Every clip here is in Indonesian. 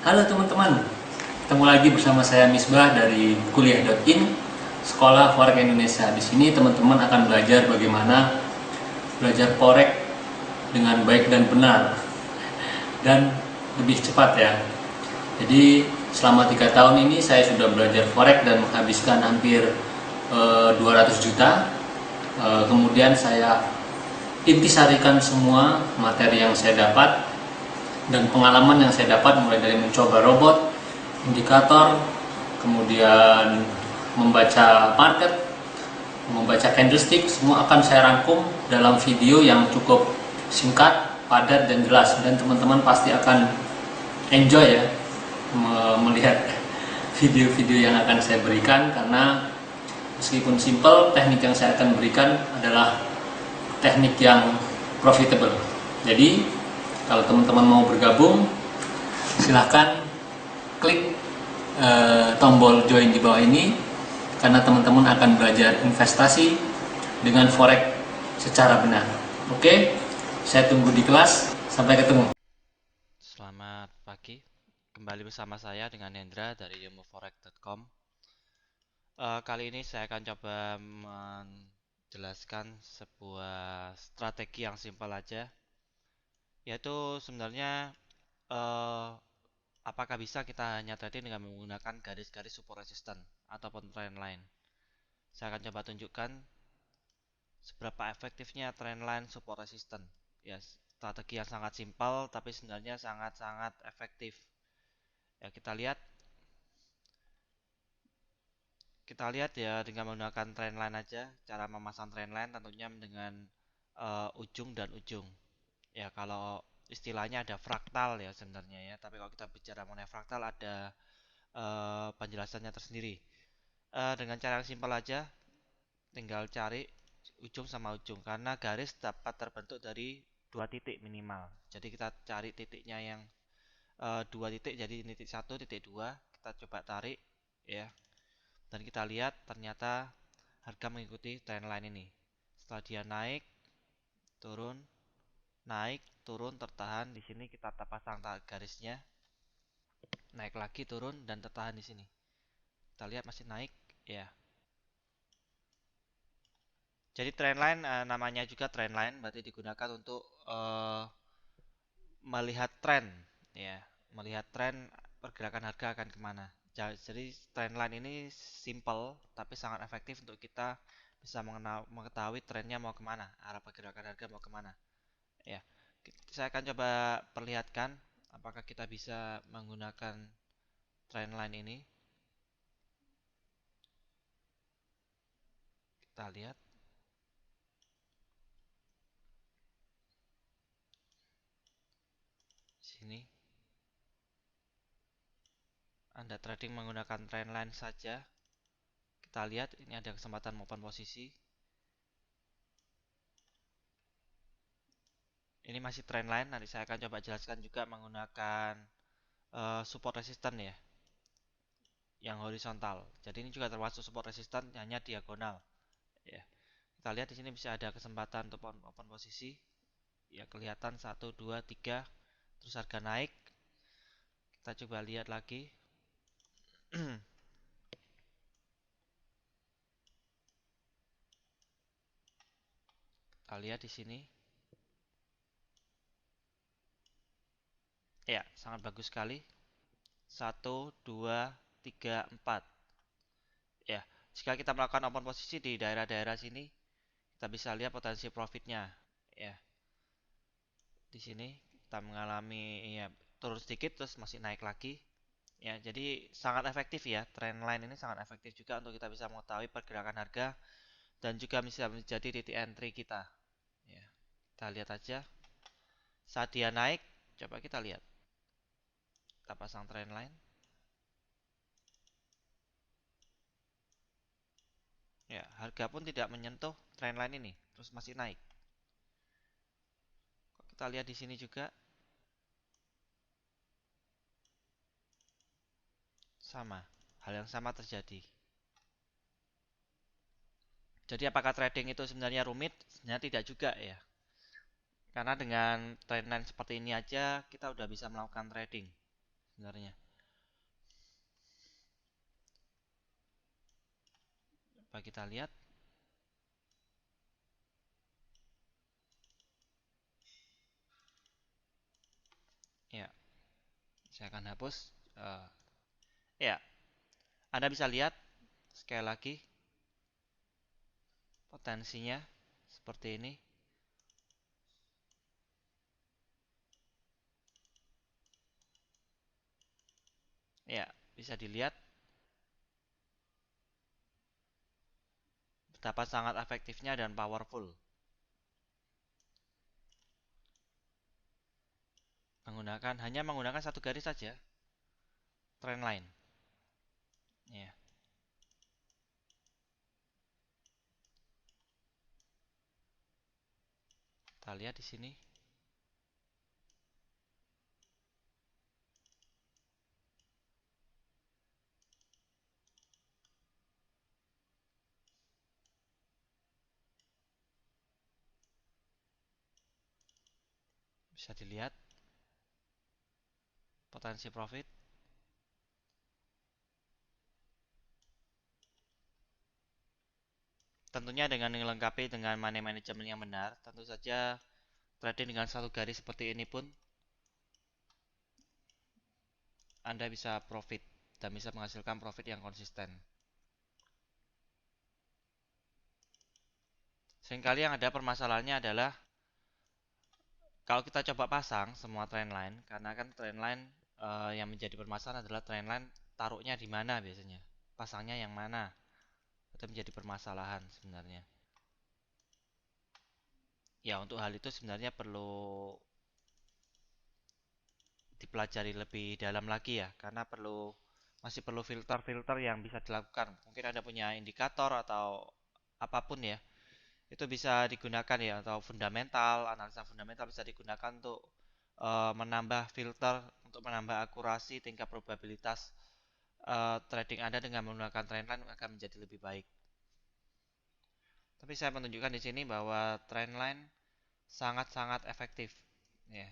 Halo teman-teman, ketemu lagi bersama saya Misbah dari kuliah.in, Sekolah Forex Indonesia. Di sini teman-teman akan belajar bagaimana belajar forex dengan baik dan benar dan lebih cepat ya. Jadi selama 3 tahun ini saya sudah belajar forex dan menghabiskan hampir 200 juta. Kemudian saya intisarikan semua materi yang saya dapat dan pengalaman yang saya dapat mulai dari mencoba robot, indikator, kemudian membaca market, membaca candlestick, semua akan saya rangkum dalam video yang cukup singkat, padat dan jelas, dan teman-teman pasti akan enjoy ya melihat video-video yang akan saya berikan, karena meskipun simple, teknik yang saya akan berikan adalah teknik yang profitable. Jadi kalau teman-teman mau bergabung, silahkan klik tombol join di bawah ini, karena teman-teman akan belajar investasi dengan forex secara benar. Oke, saya tunggu di kelas. Sampai ketemu. Selamat pagi, kembali bersama saya dengan Hendra dari ilmuforex.com. Kali ini saya akan coba menjelaskan sebuah strategi yang simpel aja, yaitu sebenarnya eh, apakah bisa kita hanya trading dengan menggunakan garis-garis support resistance ataupun trendline. Saya akan coba tunjukkan seberapa efektifnya trendline support resistance. Ya, strategi yang sangat simpel tapi sebenarnya sangat-sangat efektif. Ya, kita lihat ya dengan menggunakan trendline aja. Cara memasang trendline tentunya dengan ujung dan ujung. Ya, kalau istilahnya ada fraktal ya sebenarnya ya. Tapi kalau kita bicara mengenai fraktal ada penjelasannya tersendiri. Dengan cara yang simpel aja, tinggal cari ujung sama ujung, karena garis dapat terbentuk dari dua titik minimal. Jadi kita cari titiknya yang dua titik, jadi titik satu, titik dua. Kita coba tarik ya. Dan kita lihat ternyata harga mengikuti trendline ini. Setelah dia naik, turun, naik, turun, tertahan di sini, kita pasang garisnya. Naik lagi, turun dan tertahan di sini. Kita lihat masih naik ya. Jadi trendline namanya juga trendline, berarti digunakan untuk melihat tren ya, melihat tren pergerakan harga akan kemana. Jadi trendline ini simple tapi sangat efektif untuk kita bisa mengetahui trennya mau kemana, arah pergerakan harga mau kemana ya. Saya akan coba perlihatkan apakah kita bisa menggunakan trendline ini. Kita lihat sini, Anda trading menggunakan trendline saja. Kita lihat ini ada kesempatan open posisi. Ini masih trendline, nanti saya akan coba jelaskan juga menggunakan support resistance ya, yang horizontal. Jadi ini juga termasuk support resistance, hanya diagonal. Ya, kita lihat di sini bisa ada kesempatan untuk open posisi. Ya, kelihatan 1, 2, 3, terus harga naik. Kita coba lihat lagi. Kita lihat di sini. Ya, sangat bagus sekali. 1, 2, 3, 4. Ya, jika kita melakukan open posisi di daerah-daerah sini, kita bisa lihat potensi profitnya. Ya, di sini kita mengalami ya turun sedikit terus masih naik lagi. Ya, jadi sangat efektif ya. Trendline ini sangat efektif juga untuk kita bisa mengetahui pergerakan harga dan juga bisa menjadi titik entry kita. Ya, kita lihat aja. Saat dia naik, coba kita lihat. Kita pasang trendline. Ya, harga pun tidak menyentuh trendline ini, terus masih naik. Kita lihat di sini juga sama. Hal yang sama terjadi. Jadi apakah trading itu sebenarnya rumit? Sebenarnya tidak juga ya. Karena dengan trendline seperti ini aja kita udah bisa melakukan trading. sebenarnya. Coba kita lihat. Ya, saya akan hapus. Ya, Anda bisa lihat sekali lagi potensinya seperti ini. Ya, bisa dilihat betapa sangat efektifnya dan powerful hanya menggunakan satu garis saja trendline. Ya, kita lihat di sini. Bisa dilihat potensi profit. Tentunya dengan dilengkapi dengan money management yang benar, tentu saja trading dengan satu garis seperti ini pun Anda bisa profit dan bisa menghasilkan profit yang konsisten. Seringkali yang ada permasalahannya adalah kalau kita coba pasang semua trendline, karena kan trendline yang menjadi permasalahan adalah trendline taruhnya di mana biasanya, pasangnya yang mana, itu menjadi permasalahan sebenarnya. Ya untuk hal itu sebenarnya perlu dipelajari lebih dalam lagi ya, karena masih perlu filter-filter yang bisa dilakukan. Mungkin Anda punya indikator atau apapun ya, itu bisa digunakan ya, atau fundamental, analisa fundamental bisa digunakan untuk menambah filter, untuk menambah akurasi tingkat probabilitas trading Anda dengan menggunakan trendline akan menjadi lebih baik. Tapi saya menunjukkan di sini bahwa trendline sangat-sangat efektif. Ya,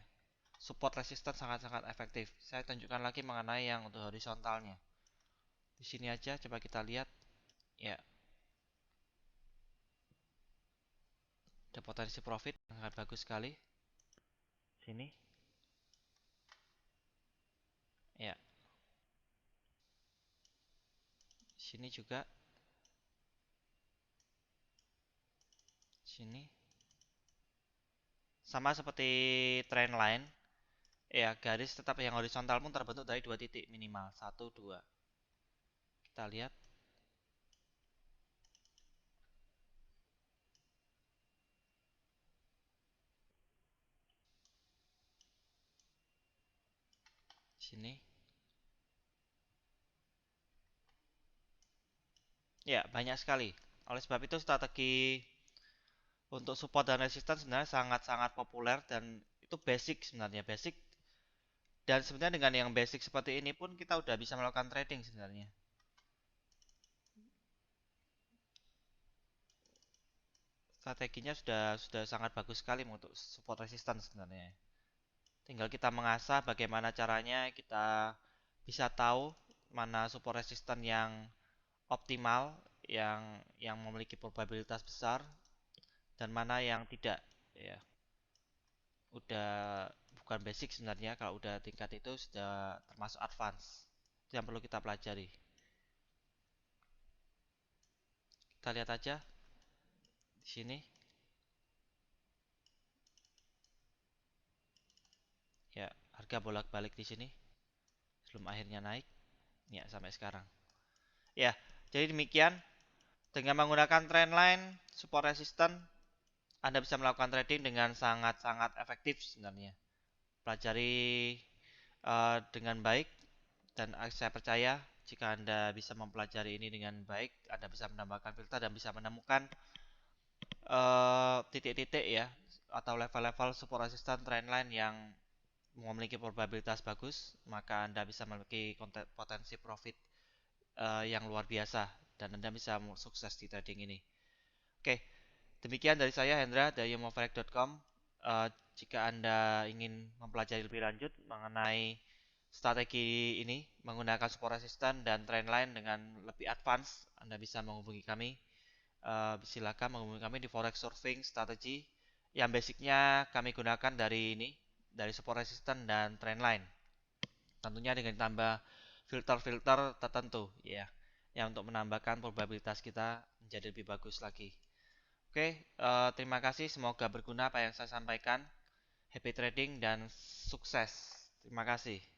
support resistance sangat-sangat efektif. Saya tunjukkan lagi mengenai yang untuk horizontalnya. Di sini aja coba kita lihat. Ya, ada potensi profit sangat bagus sekali. Sini. Ya, sini juga. Sini. Sama seperti trendline. Ya, garis tetap yang horizontal pun terbentuk dari dua titik minimal. Satu, dua. Kita lihat. Sini. Ya, banyak sekali. Oleh sebab itu strategi untuk support dan resistance sebenarnya sangat-sangat populer dan itu basic sebenarnya, basic. Dan sebenarnya dengan yang basic seperti ini pun kita udah bisa melakukan trading sebenarnya. Strateginya sudah sangat bagus sekali untuk support resistance sebenarnya. Tinggal kita mengasah bagaimana caranya kita bisa tahu mana support resistance yang optimal, yang memiliki probabilitas besar dan mana yang tidak ya. Udah bukan basic sebenarnya, kalau udah tingkat itu sudah termasuk advance. Itu yang perlu kita pelajari. Kita lihat aja di sini. Ya, harga bolak-balik di sini sebelum akhirnya naik. Ya, sampai sekarang. Ya, jadi demikian. Dengan menggunakan trendline, support resistance, Anda bisa melakukan trading dengan sangat-sangat efektif sebenarnya. Pelajari dengan baik dan saya percaya jika Anda bisa mempelajari ini dengan baik, Anda bisa menambahkan filter dan bisa menemukan titik-titik ya atau level-level support resistance trendline yang memiliki probabilitas bagus, maka Anda bisa memiliki potensi profit yang luar biasa dan Anda bisa sukses di trading ini. Oke, demikian dari saya Hendra dari yomofarek.com. Jika Anda ingin mempelajari lebih lanjut mengenai strategi ini menggunakan support resistant dan trendline dengan lebih advance, Anda bisa menghubungi kami. Silakan menghubungi kami di Forex Surfing Strategi yang basicnya kami gunakan dari support resistant dan trendline. Tentunya dengan tambah filter-filter tertentu ya, yang untuk menambahkan probabilitas kita menjadi lebih bagus lagi. Oke, terima kasih. Semoga berguna apa yang saya sampaikan. Happy trading dan sukses. Terima kasih.